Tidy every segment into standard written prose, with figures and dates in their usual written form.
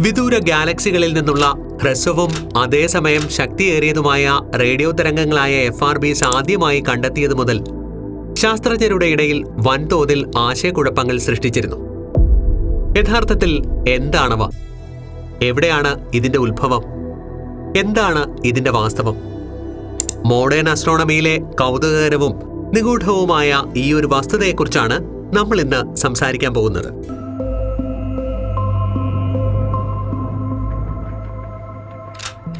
വിദൂര ഗാലക്സികളിൽ നിന്നുള്ള ഹ്രസ്വവും അതേസമയം ശക്തിയേറിയതുമായ റേഡിയോ തരംഗങ്ങളായ FRBs ആദ്യമായി കണ്ടെത്തിയതു മുതൽ ശാസ്ത്രജ്ഞരുടെ ഇടയിൽ വൻതോതിൽ ആശയക്കുഴപ്പങ്ങൾ സൃഷ്ടിച്ചിരുന്നു. യഥാർത്ഥത്തിൽ എന്താണവ? എവിടെയാണ് ഇതിന്റെ ഉത്ഭവം? എന്താണ് ഇതിന്റെ വാസ്തവം? മോഡേൺ ആസ്ട്രോണമിയിലെ കൗതുകകരവും നിഗൂഢവുമായ ഈ ഒരു വസ്തുതയെക്കുറിച്ചാണ് നമ്മൾ ഇന്ന് സംസാരിക്കാൻ പോകുന്നത്.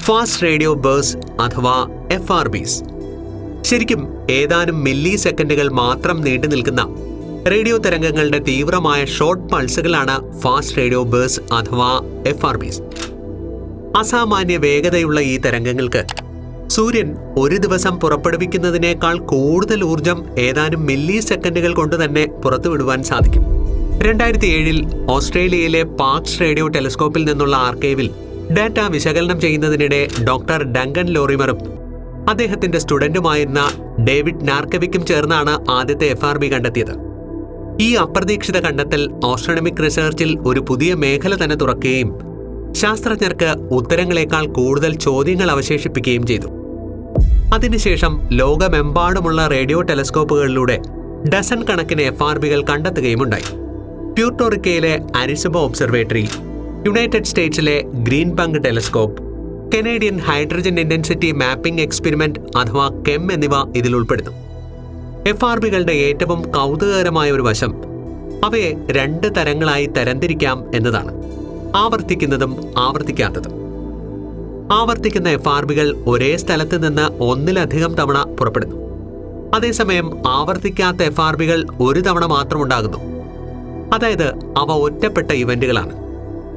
ഫാസ്റ്റ് റേഡിയോ ബേഴ്സ് അഥവാ FRBs ശരിക്കും ഏതാനും മില്ലി സെക്കൻഡുകൾ മാത്രം നീണ്ടു നിൽക്കുന്ന റേഡിയോ തരംഗങ്ങളുടെ തീവ്രമായ ഷോർട്ട് പൾസുകളാണ് ഫാസ്റ്റ് റേഡിയോ ബേഴ്സ് അഥവാ FRBs. അസാമാന്യ വേഗതയുള്ള ഈ തരംഗങ്ങൾക്ക് സൂര്യൻ ഒരു ദിവസം പുറപ്പെടുവിക്കുന്നതിനേക്കാൾ കൂടുതൽ ഊർജം ഏതാനും മില്ലി സെക്കൻഡുകൾ കൊണ്ട് തന്നെ പുറത്തുവിടുവാൻ സാധിക്കും. 2007 ഓസ്ട്രേലിയയിലെ പാർക്സ് റേഡിയോ ടെലിസ്കോപ്പിൽ നിന്നുള്ള ആർക്കൈവിൽ ഡാറ്റ വിശകലനം ചെയ്യുന്നതിനിടെ ഡോക്ടർ ഡങ്കൻ ലോറിമറും അദ്ദേഹത്തിന്റെ സ്റ്റുഡന്റുമായിരുന്ന ഡേവിഡ് നാർക്കവിക്കും ചേർന്നാണ് ആദ്യത്തെ FRB കണ്ടെത്തിയത്. ഈ അപ്രതീക്ഷിത കണ്ടെത്തൽ ആസ്ട്രോണമിക് റിസർച്ചിൽ ഒരു പുതിയ മേഖല തന്നെ തുറക്കുകയും ശാസ്ത്രജ്ഞർക്ക് ഉത്തരങ്ങളെക്കാൾ കൂടുതൽ ചോദ്യങ്ങൾ അവശേഷിപ്പിക്കുകയും ചെയ്തു. അതിനുശേഷം ലോകമെമ്പാടുമുള്ള റേഡിയോ ടെലിസ്കോപ്പുകളിലൂടെ ഡസൻ കണക്കിന് FRBകൾ കണ്ടെത്തുകയുമുണ്ടായി. പ്യൂർട്ടോറിക്കയിലെ അരിസബോ ഒബ്സർവേറ്ററി, യുണൈറ്റഡ് സ്റ്റേറ്റ്സിലെ Green Bank telescope, Canadian hydrogen intensity mapping experiment അഥവാ KEM എന്നിവ ഇതിൽ ഉൾപ്പെടുന്നു. FRBകളുടെ ഏറ്റവും കൗതുകകരമായ ഒരു വശം അവയെ 2 തരങ്ങളായി തരംതിരിക്കാം എന്നതാണ്: ആവർത്തിക്കുന്നതും ആവർത്തിക്കാത്തതും. ആവർത്തിക്കുന്ന FRBകൾ ഒരേ സ്ഥലത്ത് നിന്ന് ഒന്നിലധികം തവണ പുറപ്പെടുന്നു. അതേസമയം ആവർത്തിക്കാത്ത FRBകൾ ഒരു തവണ മാത്രം ഉണ്ടാകുന്നു. അതായത് അവ ഒറ്റപ്പെട്ട ഇവന്റുകളാണ്.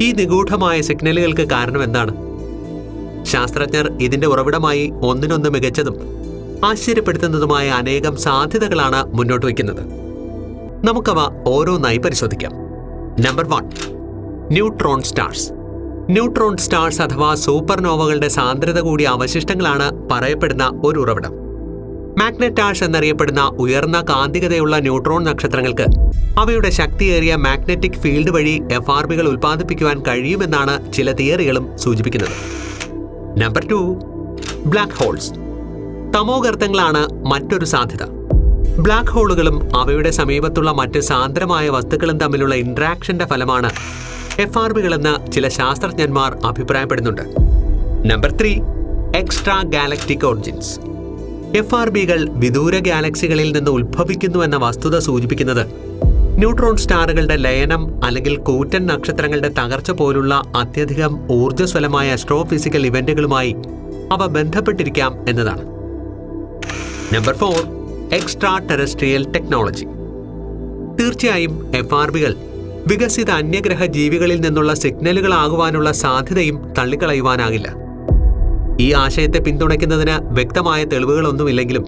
ഈ നിഗൂഢമായ സിഗ്നലുകൾക്ക് കാരണം എന്താണ്? ശാസ്ത്രജ്ഞർ ഇതിന്റെ ഉറവിടമായി ഒന്നിനൊന്ന് മികച്ചതും ആശ്ചര്യപ്പെടുത്തുന്നതുമായ അനേകം സാധ്യതകളാണ് മുന്നോട്ട് വയ്ക്കുന്നത്. നമുക്കവ ഓരോന്നായി പരിശോധിക്കാം. Number 1, neutron stars. Neutron stars അഥവാ സൂപ്പർനോവകളുടെ സാന്ദ്രത കൂടിയ അവശിഷ്ടങ്ങളാണ് പറയപ്പെടുന്ന ഒരു ഉറവിടം. മാഗ്നെറ്റാഷ് എന്നറിയപ്പെടുന്ന ഉയർന്ന കാന്തികതയുള്ള ന്യൂട്രോൺ നക്ഷത്രങ്ങൾക്ക് അവയുടെ ശക്തിയേറിയ മാഗ്നറ്റിക് ഫീൽഡ് വഴി FRBകൾ ഉൽപ്പാദിപ്പിക്കുവാൻ കഴിയുമെന്നാണ് ചില തിയറികളും സൂചിപ്പിക്കുന്നത്. Number 2, black holes. തമോഗർത്തങ്ങളാണ് മറ്റൊരു സാധ്യത. ബ്ലാക്ക് ഹോളുകളും അവയുടെ സമീപത്തുള്ള മറ്റ് സാന്ദ്രമായ വസ്തുക്കളും തമ്മിലുള്ള ഇന്ററാക്ഷന്റെ ഫലമാണ് FRBകളെന്ന് ചില ശാസ്ത്രജ്ഞന്മാർ അഭിപ്രായപ്പെടുന്നുണ്ട്. Number 3, extragalactic origins. FRBകൾ വിദൂര ഗാലക്സികളിൽ നിന്ന് ഉത്ഭവിക്കുന്നു എന്ന വസ്തുത സൂചിപ്പിക്കുന്നത് ന്യൂട്രോൺ സ്റ്റാറുകളുടെ ലയനം അല്ലെങ്കിൽ കൂറ്റൻ നക്ഷത്രങ്ങളുടെ തകർച്ച പോലുള്ള അത്യധികം ഊർജ്ജസ്വലമായ ആസ്ട്രോഫിസിക്കൽ ഇവന്റുകളുമായി അവ ബന്ധപ്പെട്ടിരിക്കാം എന്നതാണ്. Number 4, extra terrestrial technology. തീർച്ചയായും FRBകൾ വികസിത അന്യഗ്രഹ ജീവികളിൽ നിന്നുള്ള സിഗ്നലുകളാകുവാനുള്ള സാധ്യതയും തള്ളിക്കളയുവാനാകില്ല. ഈ ആശയത്തെ പിന്തുണയ്ക്കുന്നതിന് വ്യക്തമായ തെളിവുകളൊന്നുമില്ലെങ്കിലും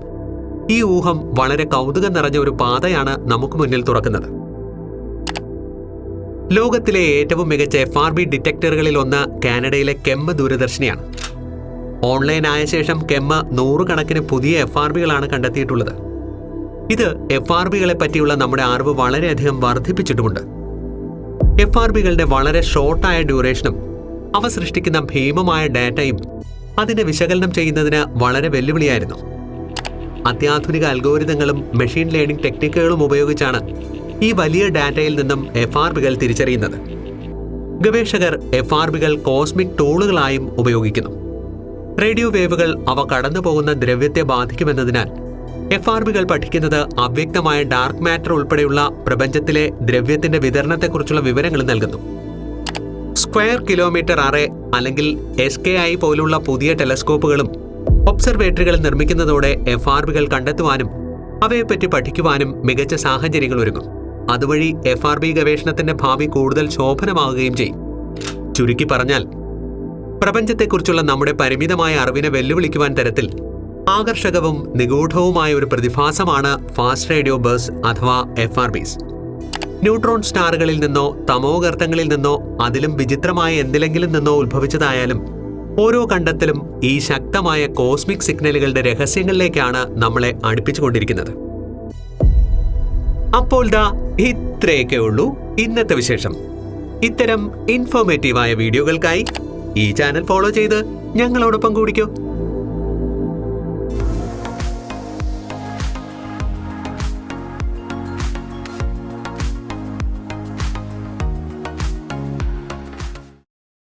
ഈ ഊഹം വളരെ കൗതുകം നിറഞ്ഞ ഒരു പാതയാണ് നമുക്ക് മുന്നിൽ തുറക്കുന്നത്. ലോകത്തിലെ ഏറ്റവും മികച്ച FRB ഡിറ്റക്ടറുകളിൽ ഒന്ന് കാനഡയിലെ KEM ദൂരദർശിനിയാണ്. ഓൺലൈൻ ആയ ശേഷം KEM 100 കണക്കിന് പുതിയ FRBകളാണ് കണ്ടെത്തിയിട്ടുള്ളത്. ഇത് FRBകളെ പറ്റിയുള്ള നമ്മുടെ അറിവ് വളരെയധികം വർദ്ധിപ്പിച്ചിട്ടുമുണ്ട്. FRBകളുടെ വളരെ ഷോർട്ടായ ഡ്യൂറേഷനും അവ സൃഷ്ടിക്കുന്ന ഭീമമായ ഡാറ്റയും അതിനെ വിശകലനം ചെയ്യുന്നതിന് വളരെ വെല്ലുവിളിയായിരുന്നു. അത്യാധുനിക അൽഗോരിതങ്ങളും മെഷീൻ ലേണിംഗ് ടെക്നിക്കുകളും ഉപയോഗിച്ചാണ് ഈ വലിയ ഡാറ്റയിൽ നിന്നും FRBകൾ തിരിച്ചറിയുന്നത്. ഗവേഷകർ FRBകൾ കോസ്മിക് ടൂളുകളായും ഉപയോഗിക്കുന്നു. റേഡിയോ വേവുകൾ അവ കടന്നുപോകുന്ന ദ്രവ്യത്തെ ബാധിക്കുമെന്നതിനാൽ FRBകൾ പഠിക്കുന്നത് അവ്യക്തമായ ഡാർക്ക് മാറ്റർ ഉൾപ്പെടെയുള്ള പ്രപഞ്ചത്തിലെ ദ്രവ്യത്തിന്റെ വിതരണത്തെക്കുറിച്ചുള്ള വിവരങ്ങൾ നൽകുന്നു. സ്ക്വയർ കിലോമീറ്റർ അറേ അല്ലെങ്കിൽ SKI പോലുള്ള പുതിയ ടെലസ്കോപ്പുകളും ഒബ്സർവേറ്ററികൾ നിർമ്മിക്കുന്നതോടെ FRBകൾ കണ്ടെത്തുവാനും അവയെപ്പറ്റി പഠിക്കുവാനും മികച്ച സാഹചര്യങ്ങൾ ഒരുങ്ങും. അതുവഴി FRB ഗവേഷണത്തിന്റെ ഭാവി കൂടുതൽ ശോഭനമാവുകയും ചെയ്യും. ചുരുക്കി പറഞ്ഞാൽ, പ്രപഞ്ചത്തെക്കുറിച്ചുള്ള നമ്മുടെ പരിമിതമായ അറിവിനെ വെല്ലുവിളിക്കുവാൻ തരത്തിൽ ആകർഷകവും നിഗൂഢവുമായ ഒരു പ്രതിഭാസമാണ് ഫാസ്റ്റ് റേഡിയോ ബേഴ്സ് അഥവാ FRBs. ന്യൂട്രോൺ സ്റ്റാറുകളിൽ നിന്നോ തമോഗർത്തങ്ങളിൽ നിന്നോ അതിലും വിചിത്രമായ എന്തിലെങ്കിലും നിന്നോ ഉത്ഭവിച്ചതായാലും ഓരോ കണ്ടെത്തലും ഈ ശക്തമായ കോസ്മിക് സിഗ്നലുകളുടെ രഹസ്യങ്ങളിലേക്കാണ് നമ്മളെ അടുപ്പിച്ചുകൊണ്ടിരിക്കുന്നത്. അപ്പോൾ ഇത്രയൊക്കെ ഉള്ളൂ ഇന്നത്തെ വിശേഷം. ഇത്തരം ഇൻഫോർമേറ്റീവായ വീഡിയോകൾക്കായി ഈ ചാനൽ ഫോളോ ചെയ്ത് ഞങ്ങളോടൊപ്പം കൂടിക്കോ.